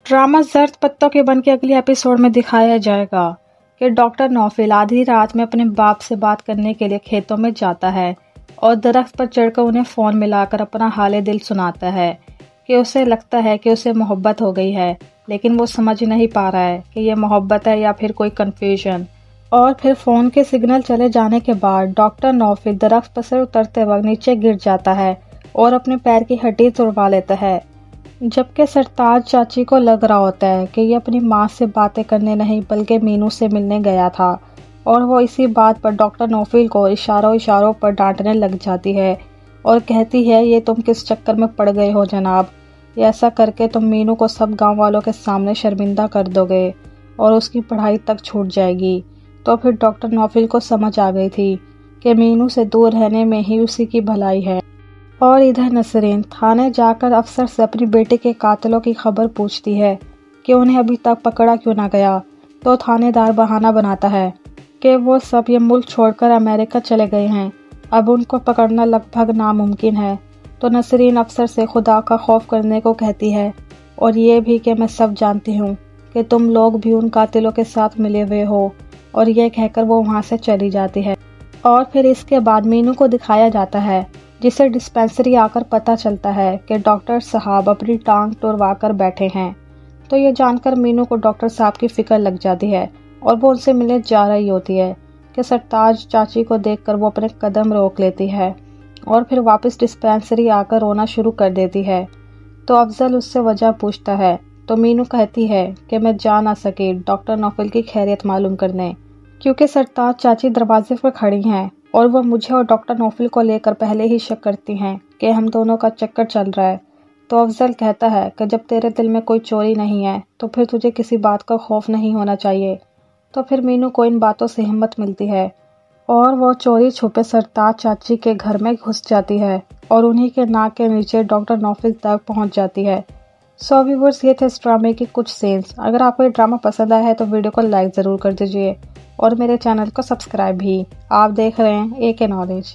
Drama ज़र्द पत्तों के बन के अगले एपिसोड में दिखाया जाएगा कि डॉक्टर नौफिल आधी रात में अपने बाप से बात करने के लिए खेतों में जाता है और दरख्त पर चढ़कर उन्हें फ़ोन मिलाकर अपना हाले दिल सुनाता है कि उसे लगता है कि उसे मोहब्बत हो गई है, लेकिन वो समझ नहीं पा रहा है कि यह मोहब्बत है या फिर कोई कन्फ्यूजन। और फिर फ़ोन के सिग्नल चले जाने के बाद डॉक्टर नौफिल दरख्त पर से उतरते वक्त नीचे गिर जाता है और अपने पैर की हड्डी तोड़वा लेता है, जबकि सरताज चाची को लग रहा होता है कि ये अपनी माँ से बातें करने नहीं बल्कि मीनू से मिलने गया था। और वो इसी बात पर डॉक्टर नौफिल को इशारों पर डांटने लग जाती है और कहती है, ये तुम किस चक्कर में पड़ गए हो जनाब, ये ऐसा करके तुम मीनू को सब गांव वालों के सामने शर्मिंदा कर दोगे और उसकी पढ़ाई तक छूट जाएगी। तो फिर डॉक्टर नौफिल को समझ आ गई थी कि मीनू से दूर रहने में ही उसी की भलाई है। और इधर नसरीन थाने जाकर अफसर से अपनी बेटे के कातिलों की खबर पूछती है कि उन्हें अभी तक पकड़ा क्यों ना गया। तो थानेदार बहाना बनाता है कि वो सब ये मुल्क छोड़कर अमेरिका चले गए हैं, अब उनको पकड़ना लगभग नामुमकिन है। तो नसरीन अफसर से खुदा का खौफ करने को कहती है और ये भी कि मैं सब जानती हूँ कि तुम लोग भी उन कातिलों के साथ मिले हुए हो। और यह कहकर वो वहाँ से चली जाती है। और फिर इसके बाद मीनू को दिखाया जाता है, जिसे डिस्पेंसरी आकर पता चलता है कि डॉक्टर साहब अपनी टांग तुड़वा कर बैठे हैं। तो ये जानकर मीनू को डॉक्टर साहब की फिक्र लग जाती है और वो उनसे मिलने जा रही होती है कि सरताज चाची को देखकर वो अपने कदम रोक लेती है और फिर वापस डिस्पेंसरी आकर रोना शुरू कर देती है। तो अफजल उससे वजह पूछता है तो मीनू कहती है कि मैं जा ना सकी डॉक्टर नौफिल की खैरियत मालूम करने, क्योंकि सरताज चाची दरवाजे पर खड़ी हैं और वह मुझे और डॉक्टर नौफिल को लेकर पहले ही शक करती हैं कि हम दोनों का चक्कर चल रहा है। तो अफजल कहता है कि जब तेरे दिल में कोई चोरी नहीं है तो फिर तुझे किसी बात का खौफ नहीं होना चाहिए। तो फिर मीनू को इन बातों से हिम्मत मिलती है और वो चोरी छुपे सरताज चाची के घर में घुस जाती है और उन्हीं के नाक के नीचे डॉक्टर नौफिल तक पहुंच जाती है। सो व्यूअर्स, ये थे इस ड्रामे की कुछ सीन्स। अगर आपको ये ड्रामा पसंद आया है तो वीडियो को लाइक ज़रूर कर दीजिए और मेरे चैनल को सब्सक्राइब भी। आप देख रहे हैं AK नॉलेज।